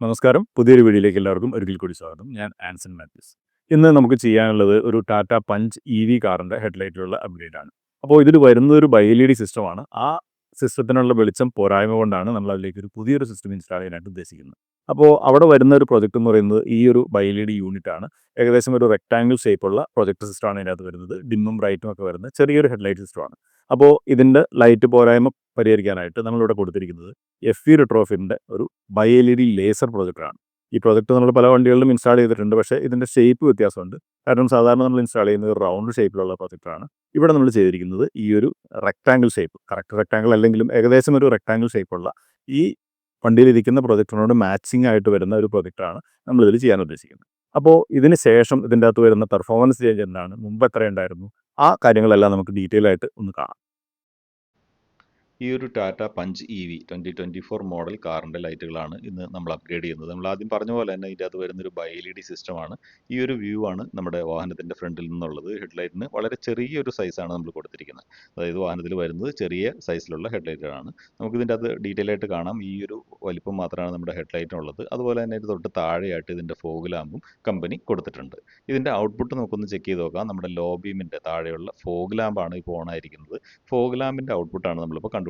നമസ്കാരം. പുതിയൊരു വീഡിയോയിലേക്ക് എല്ലാവർക്കും ഒരിക്കൽ കൂടി സ്വാഗതം. ഞാൻ ആൻസൺ മാത്യൂസ്. ഇന്ന് നമുക്ക് ചെയ്യാനുള്ളത് ഒരു ടാറ്റ പഞ്ച് ഇവി കാറിന്റെ ഹെഡ്ലൈറ്റിലുള്ള അപ്ഗ്രേഡ് ആണ്. അപ്പോൾ ഇതിൽ വരുന്നത് ഒരു ബൈ-എൽ-ഇ-ഡി സിസ്റ്റമാണ്. ആ സിസ്റ്റത്തിനുള്ള വെളിച്ചം പോരായ്മ കൊണ്ടാണ് നമ്മൾ അതിലേക്ക് ഒരു പുതിയൊരു സിസ്റ്റം ഇൻസ്റ്റാൾ ചെയ്യാനായിട്ട് ഉദ്ദേശിക്കുന്നത്. അപ്പോൾ അവിടെ വരുന്ന ഒരു പ്രൊജക്റ്റ് എന്ന് പറയുന്നത് ഈ ഒരു ബൈ-എൽ-ഇ-ഡി യൂണിറ്റ് ആണ്. ഏകദേശം ഒരു റെക്ടാംഗിൾ ഷേപ്പുള്ള പ്രൊജക്ടർ സിസ്റ്റമാണ് ഇതിനകത്ത് വരുന്നത്. ഡിമ്മും ബ്രൈറ്റും ഒക്കെ വരുന്ന ചെറിയൊരു ഹെഡ്ലൈറ്റ് സിസ്റ്റമാണ്. അപ്പോൾ ഇതിൻ്റെ ലൈറ്റ് പോരായ്മ പരിഹരിക്കാനായിട്ട് നമ്മളിവിടെ കൊടുത്തിരിക്കുന്നത് എഫ് ഇ റിട്രോഫിറ്റിൻ്റെ ഒരു ബൈ-എൽ-ഇ-ഡി ലേസർ പ്രൊജക്ടറാണ്. ഈ പ്രൊജക്ട് നമ്മൾ പല വണ്ടികളിലും ഇൻസ്റ്റാൾ ചെയ്തിട്ടുണ്ട്. പക്ഷേ ഇതിൻ്റെ ഷേപ്പ് വ്യത്യാസമുണ്ട്. കാരണം സാധാരണ നമ്മൾ ഇൻസ്റ്റാൾ ചെയ്യുന്നത് ഒരു റൗണ്ട് ഷേപ്പിലുള്ള പ്രൊജക്ടറാണ്. ഇവിടെ നമ്മൾ ചെയ്തിരിക്കുന്നത് ഈ ഒരു റെക്ടാംഗിൾ ഷേപ്പ്, കറക്റ്റ് റെക്ടാംഗിൾ അല്ലെങ്കിലും ഏകദേശം ഒരു റെക്ടാംഗിൾ ഷേപ്പുള്ള ഈ വണ്ടിയിലിരിക്കുന്ന പ്രൊജക്ടറിനോട് മാച്ചിങ് ആയിട്ട് വരുന്ന ഒരു പ്രൊജക്ടറാണ് നമ്മളിതിൽ ചെയ്യാൻ ഉദ്ദേശിക്കുന്നത്. അപ്പോൾ ഇതിന് ശേഷം ഇതിൻ്റെ അകത്ത് വരുന്ന പെർഫോമൻസ് ചേഞ്ച് എന്താണ്, മുമ്പ് എത്രയുണ്ടായിരുന്നു, ആ കാര്യങ്ങളെല്ലാം നമുക്ക് ഡീറ്റെയിൽ ആയിട്ട് ഒന്ന് കാണാം. ഈ ഒരു ടാറ്റ പഞ്ച് ഇ-വി 2024 മോഡൽ കാറിൻ്റെ ലൈറ്റുകളാണ് ഇന്ന് നമ്മൾ അപ്ഗ്രേഡ് ചെയ്യുന്നത്. നമ്മൾ ആദ്യം പറഞ്ഞ പോലെ തന്നെ ഇതിൻ്റെ അകത്ത് വരുന്നൊരു ബൈ-എൽ-ഇ-ഡി സിസ്റ്റമാണ്. ഈ ഒരു വ്യൂ ആണ് നമ്മുടെ വാഹനത്തിൻ്റെ ഫ്രണ്ടിൽ നിന്നുള്ളത്. ഹെഡ്ലൈറ്റിന് വളരെ ചെറിയൊരു സൈസാണ് നമ്മൾ കൊടുത്തിരിക്കുന്നത്. അതായത് വാഹനത്തിൽ വരുന്നത് ചെറിയ സൈസിലുള്ള ഹെഡ്ലൈറ്റുകളാണ്. നമുക്കിതിൻ്റെ അകത്ത് ഡീറ്റെയിൽ ആയിട്ട് കാണാം. ഈ ഒരു വലിപ്പം മാത്രമാണ് നമ്മുടെ ഹെഡ്ലൈറ്റിനുള്ളത്. അതുപോലെ തന്നെ ഇത് തൊട്ട് താഴെയായിട്ട് ഇതിൻ്റെ ഫോഗ് ലാമ്പും കമ്പനി കൊടുത്തിട്ടുണ്ട്. ഇതിൻ്റെ ഔട്ട്പുട്ട് നമുക്കൊന്ന് ചെക്ക് ചെയ്ത് നോക്കാം. നമ്മുടെ ലോ ബീമിൻ്റെ താഴെയുള്ള ഫോഗ് ലാമ്പാണ് ഇപ്പോൾ ഓൺ ആയിരിക്കുന്നത്. ഫോഗ് ലാമ്പിൻ്റെ ഔട്ട്പുട്ടാണ് നമ്മളിപ്പോൾ കണ്ടുകൊണ്ടിരിക്കുന്നത്.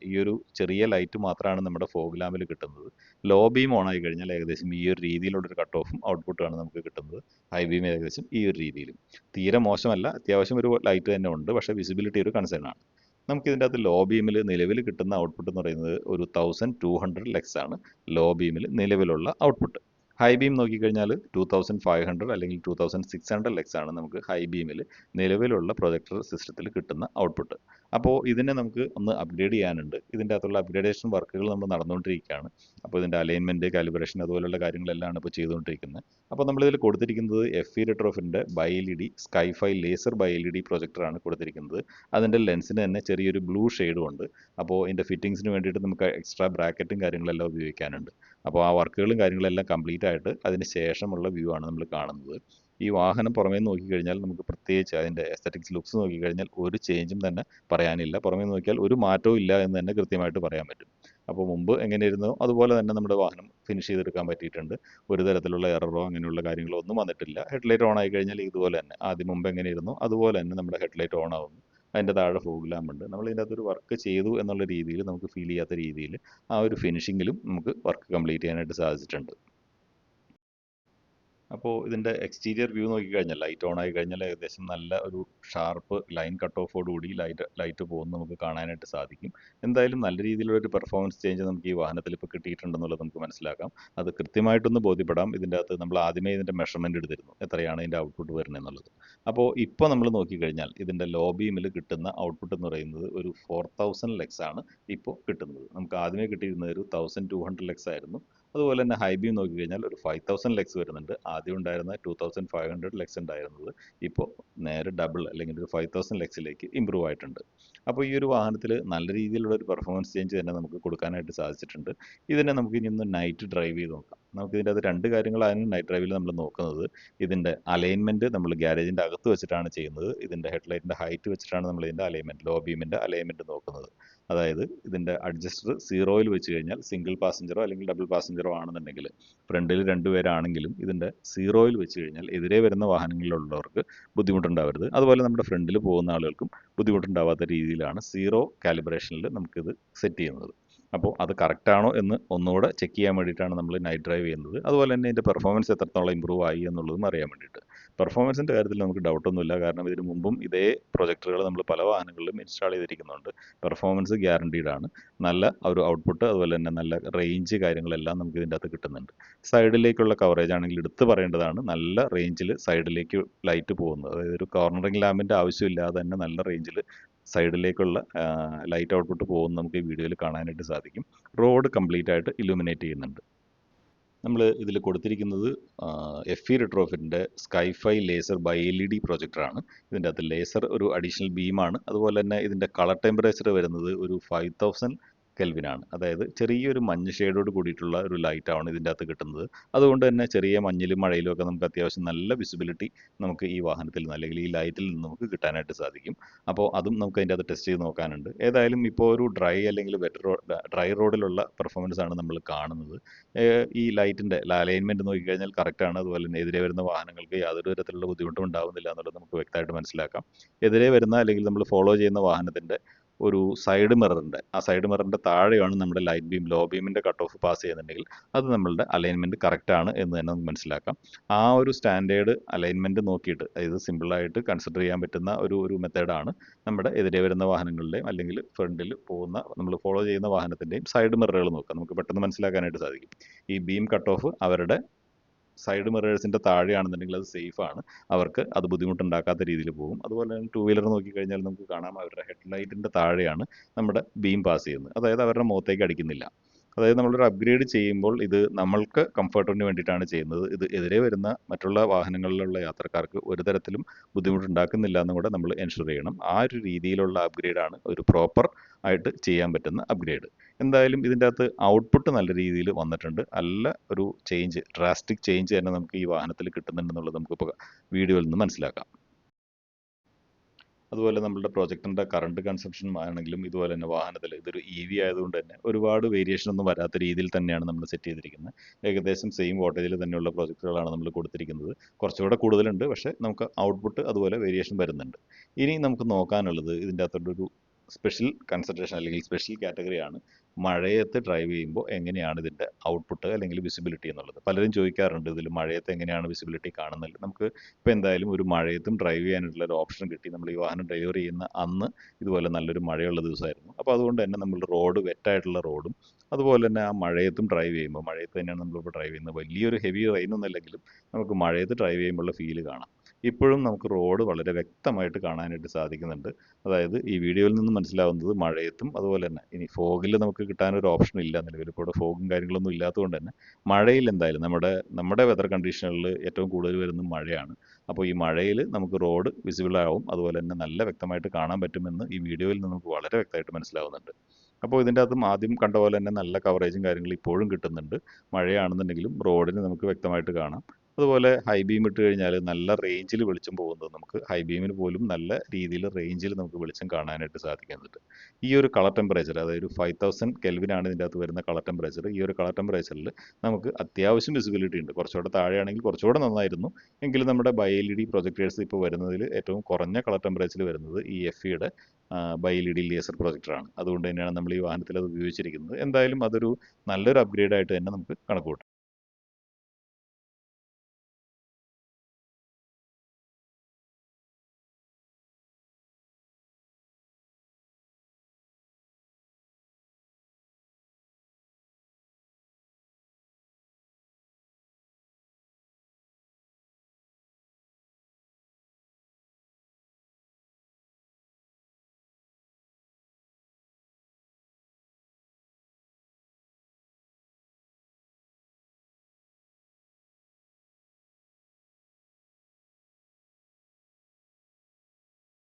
ഈ ഒരു ചെറിയ ലൈറ്റ് മാത്രമാണ് നമ്മുടെ ഫോഗ് ലാമ്പിൽ കിട്ടുന്നത്. ലോ ബീം ഓൺ ആയി കഴിഞ്ഞാൽ ഏകദേശം ഈ ഒരു രീതിയിലുള്ളൊരു കട്ട് ഓഫും ഔട്ട്പുട്ടുമാണ് നമുക്ക് കിട്ടുന്നത്. ഹൈ ബീം ഏകദേശം ഈ ഒരു രീതിയിലും. തീരെ മോശമല്ല, അത്യാവശ്യം ഒരു ലൈറ്റ് തന്നെ ഉണ്ട്. പക്ഷേ വിസിബിലിറ്റി ഒരു കൺസേൺ ആണ്. നമുക്ക് ഇതിൻ്റെ അകത്ത് ലോ ബീമിൽ നിലവിൽ കിട്ടുന്ന ഔട്ട്പുട്ട് എന്ന് പറയുന്നത് ഒരു 1200 ലക്സ് ആണ് ലോ ബീമിൽ നിലവിലുള്ള ഔട്ട്പുട്ട്. ഹൈ ബീം നോക്കിക്കഴിഞ്ഞാൽ 2500 അല്ലെങ്കിൽ 2600 ലക്സ് ആണ് നമുക്ക് ഹൈ ബീമിൽ നിലവിലുള്ള പ്രൊജക്ടർ സിസ്റ്റത്തിൽ കിട്ടുന്ന ഔട്ട്പുട്ട്. അപ്പോൾ ഇതിനെ നമുക്ക് ഒന്ന് അപ്ഗ്രേഡ് ചെയ്യാനുണ്ട്. ഇതിൻ്റെ അകത്തുള്ള അപ്ഗ്രേഡേഷൻ വർക്കുകൾ നമ്മൾ നടന്നുകൊണ്ടിരിക്കുകയാണ്. അപ്പോൾ ഇതിൻ്റെ അലൈൻമെൻറ്റ്, കാലിബ്രേഷൻ അതുപോലുള്ള കാര്യങ്ങളെല്ലാം ഇപ്പോൾ ചെയ്തുകൊണ്ടിരിക്കുന്നത്. അപ്പോൾ നമ്മളിതിൽ കൊടുത്തിരിക്കുന്നത് എഫ് ഇ റിട്രോഫിറ്റിൻ്റെ ബൈ-എൽ-ഇ-ഡി സ്കൈഫൈ ലേസർ ബൈ-എൽ-ഇ-ഡി പ്രൊജക്ടറാണ് കൊടുത്തിരിക്കുന്നത്. അതിൻ്റെ ലെൻസിന് തന്നെ ചെറിയൊരു ബ്ലൂ ഷെയ്ഡും ഉണ്ട്. അപ്പോൾ ഇതിൻ്റെ ഫിറ്റിങ്സിന് വേണ്ടിയിട്ട് നമുക്ക് എക്സ്ട്രാ ബ്രാക്കറ്റും കാര്യങ്ങളെല്ലാം ഉപയോഗിക്കാനുണ്ട്. അപ്പോൾ ആ വർക്കുകളും കാര്യങ്ങളെല്ലാം കംപ്ലീറ്റ് ആയിട്ട് അതിന് ശേഷമുള്ള വ്യൂ ആണ് നമ്മൾ കാണുന്നത്. ഈ വാഹനം പുറമേ നോക്കിക്കഴിഞ്ഞാൽ നമുക്ക് പ്രത്യേകിച്ച് അതിൻ്റെ എസ്തറ്റിക്സ് ലുക്സ് നോക്കിക്കഴിഞ്ഞാൽ ഒരു ചേഞ്ചും തന്നെ പറയാനില്ല. പുറമേ നോക്കിയാൽ ഒരു മാറ്റവും ഇല്ല എന്ന് തന്നെ കൃത്യമായിട്ട് പറയാൻ പറ്റും. അപ്പോൾ മുമ്പ് എങ്ങനെയായിരുന്നോ അതുപോലെ തന്നെ നമ്മുടെ വാഹനം ഫിനിഷ് ചെയ്തെടുക്കാൻ പറ്റിയിട്ടുണ്ട്. ഒരു തരത്തിലുള്ള എററോ അങ്ങനെയുള്ള കാര്യങ്ങളോ ഒന്നും വന്നിട്ടില്ല. ഹെഡ്ലൈറ്റ് ഓൺ ആയി കഴിഞ്ഞാൽ ഇതുപോലെ തന്നെ ആദ്യം മുമ്പ് എങ്ങനെയായിരുന്നോ അതുപോലെ തന്നെ നമ്മുടെ ഹെഡ്ലൈറ്റ് ഓൺ ആവുന്നു. അതിൻ്റെ താഴെ ഫോഗ് ലാമ്പുണ്ട്. നമ്മൾ ഇതിൻ്റെ അകത്തൊരു വർക്ക് ചെയ്തു എന്നുള്ള രീതിയിൽ നമുക്ക് ഫീൽ ചെയ്യാത്ത രീതിയിൽ ആ ഒരു ഫിനിഷിങ്ങിലും നമുക്ക് വർക്ക് കംപ്ലീറ്റ് ചെയ്യാനായിട്ട് സാധിച്ചിട്ടുണ്ട്. അപ്പോൾ ഇതിൻ്റെ എക്സ്റ്റീരിയർ വ്യൂ നോക്കിക്കഴിഞ്ഞാൽ ലൈറ്റ് ഓൺ ആയി കഴിഞ്ഞാൽ ഏകദേശം നല്ല ഒരു ഷാർപ്പ് ലൈൻ കട്ട് ഓഫോടുകൂടി ലൈറ്റ് പോകുന്നത് നമുക്ക് കാണാനായിട്ട് സാധിക്കും. എന്തായാലും നല്ല രീതിയിലുള്ളൊരു പെർഫോമൻസ് ചേഞ്ച് നമുക്ക് ഈ വാഹനത്തിൽ ഇപ്പോൾ കിട്ടിയിട്ടുണ്ടെന്നുള്ളത് നമുക്ക് മനസ്സിലാക്കാം. അത് കൃത്യമായിട്ടൊന്ന് ബോധ്യപ്പെടാം. ഇതിൻ്റെ അകത്ത് നമ്മൾ ആദ്യമേ ഇതിൻ്റെ മെഷർമെൻറ്റ് എടുത്തിരുന്നു, എത്രയാണ് ഇതിൻ്റെ ഔട്ട്പുട്ട് വരുന്നത് എന്നുള്ളത്. അപ്പോൾ ഇപ്പോൾ നമ്മൾ നോക്കിക്കഴിഞ്ഞാൽ ഇതിൻ്റെ ലോ ബീമിൽ കിട്ടുന്ന ഔട്ട്പുട്ട് എന്ന് പറയുന്നത് ഒരു 4000 ലക്സ് ആണ് ഇപ്പോൾ കിട്ടുന്നത്. നമുക്ക് ആദ്യമേ കിട്ടിയിരുന്നത് ഒരു 1200 ലക്സ് ആയിരുന്നു. അതുപോലെ തന്നെ ഹൈ ബീം നോക്കിക്കഴിഞ്ഞാൽ ഒരു 5000 ലക്സ് വരുന്നുണ്ട്. ആദ്യം ഉണ്ടായിരുന്ന 2500 ലക്സ് ഉണ്ടായിരുന്നത് ഇപ്പോൾ നേരെ ഡബിൾ അല്ലെങ്കിൽ ഒരു 5000 ലക്സിലേക്ക് ഇമ്പ്രൂവ് ആയിട്ടുണ്ട്. അപ്പോൾ ഈ ഒരു വാഹനത്തിൽ നല്ല രീതിയിലുള്ള ഒരു പെർഫോമൻസ് ചേഞ്ച് തന്നെ നമുക്ക് കൊടുക്കാനായിട്ട് സാധിച്ചിട്ടുണ്ട്. ഇതിനെ നമുക്ക് ഇനി ഒന്ന് നൈറ്റ് ഡ്രൈവ് ചെയ്ത് നോക്കാം. നമുക്ക് ഇതിൻ്റെ അത് രണ്ട് കാര്യങ്ങളാണ് നൈറ്റ് ഡ്രൈവിൽ നമ്മൾ നോക്കുന്നത്. ഇതിൻ്റെ അലൈൻമെൻറ്റ് നമ്മൾ ഗ്യാരേജിൻ്റെ അകത്ത് വെച്ചിട്ടാണ് ചെയ്യുന്നത്. ഇതിൻ്റെ ഹെഡ്ലൈറ്റിൻ്റെ ഹൈറ്റ് വെച്ചിട്ടാണ് നമ്മൾ ഇതിൻ്റെ അലൈൻമെൻറ്റ്, ലോ ബീമിൻ്റെ അലൈൻമെൻറ്റ് നോക്കുന്നത്. അതായത് ഇതിൻ്റെ അഡ്ജസ്റ്റർ സീറോയിൽ വെച്ച് കഴിഞ്ഞാൽ സിംഗിൾ പാസഞ്ചറോ അല്ലെങ്കിൽ ഡബിൾ പാസഞ്ചറോ ആണെന്നുണ്ടെങ്കിൽ, ഫ്രണ്ടിൽ രണ്ടുപേരാണെങ്കിലും ഇതിൻ്റെ സീറോയിൽ വെച്ച് കഴിഞ്ഞാൽ എതിരെ വരുന്ന വാഹനങ്ങളിലുള്ളവർക്ക് ബുദ്ധിമുട്ടുണ്ടാവരുത്. അതുപോലെ നമ്മുടെ ഫ്രണ്ടിൽ പോകുന്ന ആളുകൾക്കും ബുദ്ധിമുട്ടുണ്ടാവാത്ത രീതിയിലാണ് സീറോ കാലിബ്രേഷനിൽ നമുക്കിത് സെറ്റ് ചെയ്യുന്നത്. അപ്പോൾ അത് കറക്റ്റാണോ എന്ന് ഒന്നുകൂടെ ചെക്ക് ചെയ്യാൻ വേണ്ടിയിട്ടാണ് നമ്മൾ നൈറ്റ് ഡ്രൈവ് ചെയ്യുന്നത്. അതുപോലെ തന്നെ ഇതിൻ്റെ പെർഫോമൻസ് എത്രത്തോളം ഇമ്പ്രൂവ് ആയി എന്നുള്ളതും അറിയാൻ വേണ്ടിയിട്ട്. പെർഫോമൻസിൻ്റെ കാര്യത്തിൽ നമുക്ക് ഡൗട്ടൊന്നുമില്ല. കാരണം ഇതിന് മുമ്പും ഇതേ പ്രൊജക്ടറുകൾ നമ്മൾ പല വാഹനങ്ങളിലും ഇൻസ്റ്റാൾ ചെയ്തിരിക്കുന്നുണ്ട്. പെർഫോമൻസ് ഗ്യാരണ്ടീഡ് ആണ്. നല്ല ഒരു ഔട്ട്പുട്ട് അതുപോലെ തന്നെ നല്ല റേഞ്ച് കാര്യങ്ങളെല്ലാം നമുക്ക് ഇതിൻ്റെ അകത്ത് കിട്ടുന്നുണ്ട്. സൈഡിലേക്കുള്ള കവറേജ് ആണെങ്കിൽ എടുത്ത് പറയേണ്ടതാണ്. നല്ല റേഞ്ചിൽ സൈഡിലേക്ക് ലൈറ്റ് പോകുന്നത്, അതായത് ഒരു കോർണറിംഗ് ലാമ്പിൻ്റെ ആവശ്യമില്ലാതെ തന്നെ നല്ല റേഞ്ചിൽ സൈഡിലേക്കുള്ള ലൈറ്റ് ഔട്ട്പുട്ട് പോകുന്നത് നമുക്ക് ഈ വീഡിയോയിൽ കാണാനായിട്ട് സാധിക്കും. റോഡ് കംപ്ലീറ്റ് ആയിട്ട് ഇലുമിനേറ്റ് ചെയ്യുന്നുണ്ട്. നമ്മൾ ഇതിൽ കൊടുത്തിരിക്കുന്നത് എഫ് ഇ റിട്രോഫിറ്റിൻ്റെ സ്കൈഫൈ ലേസർ ബൈ-എൽ-ഇ-ഡി പ്രൊജക്ടറാണ്. ഇതിൻ്റെ അകത്ത് ലേസർ ഒരു അഡീഷണൽ ബീമാണ്. അതുപോലെ തന്നെ ഇതിൻ്റെ കളർ ടെമ്പറേച്ചർ വരുന്നത് ഒരു 5000 കെൽവിനാണ്. അതായത് ചെറിയൊരു മഞ്ഞ ഷെയ്ഡോട് കൂടിയിട്ടുള്ള ഒരു ലൈറ്റാണ് ഇതിൻ്റെ അകത്ത് കിട്ടുന്നത്. അതുകൊണ്ട് തന്നെ ചെറിയ മഞ്ഞിലും മഴയിലും ഒക്കെ നമുക്ക് അത്യാവശ്യം നല്ല വിസിബിലിറ്റി നമുക്ക് ഈ വാഹനത്തിൽ നിന്ന് അല്ലെങ്കിൽ ഈ ലൈറ്റിൽ നിന്ന് നമുക്ക് കിട്ടാനായിട്ട് സാധിക്കും. അപ്പോൾ അതും നമുക്ക് അതിൻ്റെ അകത്ത് ടെസ്റ്റ് ചെയ്ത് നോക്കാനുണ്ട്. ഏതായാലും ഇപ്പോൾ ഒരു ഡ്രൈ അല്ലെങ്കിൽ ഡ്രൈ റോഡിലുള്ള പെർഫോമൻസ് ആണ് നമ്മൾ കാണുന്നത്. ഈ ലൈറ്റിൻ്റെ അലൈൻമെൻറ്റ് നോക്കിക്കഴിഞ്ഞാൽ കറക്റ്റാണ്. അതുപോലെ തന്നെ എതിരെ വരുന്ന വാഹനങ്ങൾക്ക് യാതൊരു തരത്തിലുള്ള ബുദ്ധിമുട്ടും ഉണ്ടാവുന്നില്ല എന്നുള്ളത് നമുക്ക് വ്യക്തമായിട്ട് മനസ്സിലാക്കാം. എതിരെ വരുന്ന അല്ലെങ്കിൽ നമ്മൾ ഫോളോ ചെയ്യുന്ന വാഹനത്തിൻ്റെ ഒരു സൈഡ് മിററിൻ്റെ താഴെയാണ് നമ്മുടെ ലൈറ്റ് ബീം ലോ ബീമിൻ്റെ കട്ട് ഓഫ് പാസ് ചെയ്യുന്നുണ്ടെങ്കിൽ അത് നമ്മളുടെ അലൈൻമെൻറ്റ് കറക്റ്റാണ് എന്ന് തന്നെ നമുക്ക് മനസ്സിലാക്കാം. ആ ഒരു സ്റ്റാൻഡേർഡ് അലൈൻമെൻറ്റ് നോക്കിയിട്ട്, അതായത് സിമ്പിളായിട്ട് കൺസിഡർ ചെയ്യാൻ പറ്റുന്ന ഒരു മെത്തേഡാണ് നമ്മുടെ എതിരെ വരുന്ന വാഹനങ്ങളുടെയും അല്ലെങ്കിൽ ഫ്രണ്ടിൽ പോകുന്ന നമ്മൾ ഫോളോ ചെയ്യുന്ന വാഹനത്തിൻ്റെയും സൈഡ് മിററുകൾ നോക്കുക. നമുക്ക് പെട്ടെന്ന് മനസ്സിലാക്കാനായിട്ട് സാധിക്കും. ഈ ബീം കട്ട് ഓഫ് അവരുടെ സൈഡ് മിറേഴ്സിൻ്റെ താഴെയാണെന്നുണ്ടെങ്കിൽ അത് സേഫാണ്, അവർക്ക് അത് ബുദ്ധിമുട്ടുണ്ടാക്കാത്ത രീതിയിൽ പോകും. അതുപോലെ തന്നെ ടൂ വീലർ നോക്കിക്കഴിഞ്ഞാൽ നമുക്ക് കാണാം അവരുടെ ഹെഡ്ലൈറ്റിൻ്റെ താഴെയാണ് നമ്മുടെ ബീം പാസ് ചെയ്യുന്നത്. അതായത് അവരുടെ മുഖത്തേക്ക് അടിക്കുന്നില്ല. അതായത് നമ്മളൊരു അപ്ഗ്രേഡ് ചെയ്യുമ്പോൾ ഇത് നമ്മൾക്ക് കംഫർട്ടിന് വേണ്ടിയിട്ടാണ് ചെയ്യുന്നത്. ഇത് എതിരെ വരുന്ന മറ്റുള്ള വാഹനങ്ങളിലുള്ള യാത്രക്കാർക്ക് ഒരു തരത്തിലും ബുദ്ധിമുട്ടുണ്ടാക്കുന്നില്ല എന്നും കൂടെ നമ്മൾ എൻഷുർ ചെയ്യണം. ആ ഒരു രീതിയിലുള്ള അപ്ഗ്രേഡാണ് ഒരു പ്രോപ്പർ ആയിട്ട് ചെയ്യാൻ പറ്റുന്ന അപ്ഗ്രേഡ്. എന്തായാലും ഇതിൻ്റെ അകത്ത് ഔട്ട്പുട്ട് നല്ല രീതിയിൽ വന്നിട്ടുണ്ട്. നല്ല ഒരു ഡ്രാസ്റ്റിക് ചേഞ്ച് തന്നെ നമുക്ക് ഈ വാഹനത്തിൽ കിട്ടുന്നുണ്ടെന്നുള്ളത് നമുക്കിപ്പോൾ വീഡിയോയിൽ നിന്ന് മനസ്സിലാക്കാം. അതുപോലെ നമ്മളുടെ പ്രൊജക്ടിൻ്റെ കറണ്ട് കൺസംഷൻ ആണെങ്കിലും ഇതുപോലെ തന്നെ വാഹനത്തിൽ ഇതൊരു EV ആയതുകൊണ്ട് തന്നെ ഒരുപാട് വേരിയേഷൻ ഒന്നും വരാത്ത രീതിയിൽ തന്നെയാണ് നമ്മൾ സെറ്റ് ചെയ്തിരിക്കുന്നത്. ഏകദേശം സെയിം വോൾട്ടേജിൽ തന്നെയുള്ള പ്രൊജക്ടുകളാണ് നമ്മൾ കൊടുത്തിരിക്കുന്നത്. കുറച്ചുകൂടെ കൂടുതലുണ്ട്, പക്ഷേ നമുക്ക് ഔട്ട്പുട്ട് അതുപോലെ വേരിയേഷൻ വരുന്നുണ്ട്. ഇനി നമുക്ക് നോക്കാനുള്ളത് ഇതിൻ്റെ അകത്തൊരു സ്പെഷ്യൽ കൺസിഡറേഷൻ അല്ലെങ്കിൽ സ്പെഷ്യൽ കാറ്റഗറിയാണ് മഴയത്ത് ഡ്രൈവ് ചെയ്യുമ്പോൾ എങ്ങനെയാണ് ഇതിൻ്റെ ഔട്ട്പുട്ട് അല്ലെങ്കിൽ വിസിബിലിറ്റി എന്നുള്ളത്. പലരും ചോദിക്കാറുണ്ട് ഇതിൽ മഴയത്ത് എങ്ങനെയാണ് വിസിബിലിറ്റി കാണുന്നത്. നമുക്ക് ഇപ്പോൾ എന്തായാലും ഒരു മഴയത്തും ഡ്രൈവ് ചെയ്യാനായിട്ടുള്ള ഒരു ഓപ്ഷൻ കിട്ടി. നമ്മൾ ഈ വാഹനം ഡെലിവറി ചെയ്യുന്ന അന്ന് ഇതുപോലെ നല്ലൊരു മഴയുള്ള ദിവസമായിരുന്നു. അപ്പോൾ അതുകൊണ്ട് തന്നെ നമ്മൾ റോഡ് വെറ്റായിട്ടുള്ള റോഡും അതുപോലെ തന്നെ ആ മഴയത്തും ഡ്രൈവ് ചെയ്യുമ്പോൾ, മഴയത്ത് തന്നെയാണ് നമ്മളിപ്പോൾ ഡ്രൈവ് ചെയ്യുന്നത്, വലിയൊരു ഹെവി റെയിനൊന്നും അല്ലെങ്കിലും നമുക്ക് മഴയത്ത് ഡ്രൈവ് ചെയ്യുമ്പോഴുള്ള ഫീല് കാണാം. ഇപ്പോഴും നമുക്ക് റോഡ് വളരെ വ്യക്തമായിട്ട് കാണാനായിട്ട് സാധിക്കുന്നുണ്ട്. അതായത് ഈ വീഡിയോയിൽ നിന്ന് മനസ്സിലാവുന്നത് മഴയത്തും അതുപോലെ തന്നെ ഇനി ഫോഗിൽ നമുക്ക് കിട്ടാനൊരു ഓപ്ഷൻ ഇല്ല നിലവിൽ. ഇപ്പോൾ ഇവിടെ ഫോഗും കാര്യങ്ങളൊന്നും ഇല്ലാത്തതുകൊണ്ട് തന്നെ മഴയിൽ എന്തായാലും നമ്മുടെ വെതർ കണ്ടീഷനുകളിൽ ഏറ്റവും കൂടുതൽ വരുന്നത് മഴയാണ്. അപ്പോൾ ഈ മഴയിൽ നമുക്ക് റോഡ് വിസിബിൾ ആവും, അതുപോലെ തന്നെ നല്ല വ്യക്തമായിട്ട് കാണാൻ പറ്റുമെന്ന് ഈ വീഡിയോയിൽ നിന്ന് നമുക്ക് വളരെ വ്യക്തമായിട്ട് മനസ്സിലാവുന്നുണ്ട്. അപ്പോൾ ഇതിൻ്റെ അകത്തും ആദ്യം കണ്ട പോലെ തന്നെ നല്ല കവറേജും കാര്യങ്ങളും ഇപ്പോഴും കിട്ടുന്നുണ്ട്. മഴയാണെന്നുണ്ടെങ്കിലും റോഡിന് നമുക്ക് വ്യക്തമായിട്ട് കാണാം. അതുപോലെ ഹൈ ബീം ഇട്ട് കഴിഞ്ഞാൽ നല്ല റേഞ്ചിൽ വെളിച്ചം പോകുന്നത് നമുക്ക് ഹൈ ബീമിന് പോലും നല്ല രീതിയിൽ റേഞ്ചിൽ നമുക്ക് വെളിച്ചം കാണാനായിട്ട് സാധിക്കുന്നുണ്ട്. ഈ ഒരു കളർ ടെമ്പറേച്ചർ, അതായത് 5000 കെൽവിനാണ് ഇതിൻ്റെ അകത്ത് വരുന്ന കളർ ടെമ്പറേച്ചർ. ഈ ഒരു കളർ ടെമ്പറേച്ചറിൽ നമുക്ക് അത്യാവശ്യം വിസിബിലിറ്റി ഉണ്ട്. കുറച്ചുകൂടെ താഴെയാണെങ്കിൽ കുറച്ചുകൂടെ നന്നായിരുന്നു. എങ്കിലും നമ്മുടെ BiLED പ്രൊജക്ടേഴ്സ് ഇപ്പോൾ വരുന്നതിൽ ഏറ്റവും കുറഞ്ഞ കളർ ടെമ്പറേച്ചർ വരുന്നത് ഈ FEയുടെ BiLED ലേസർ പ്രൊജക്ടറാണ്. അതുകൊണ്ട് തന്നെയാണ് നമ്മൾ ഈ വാഹനത്തിൽ അത് ഉപയോഗിച്ചിരിക്കുന്നത്. എന്തായാലും അതൊരു നല്ലൊരു അപ്ഗ്രേഡ് ആയിട്ട് തന്നെ നമുക്ക് കണക്ക് കൂട്ടാം.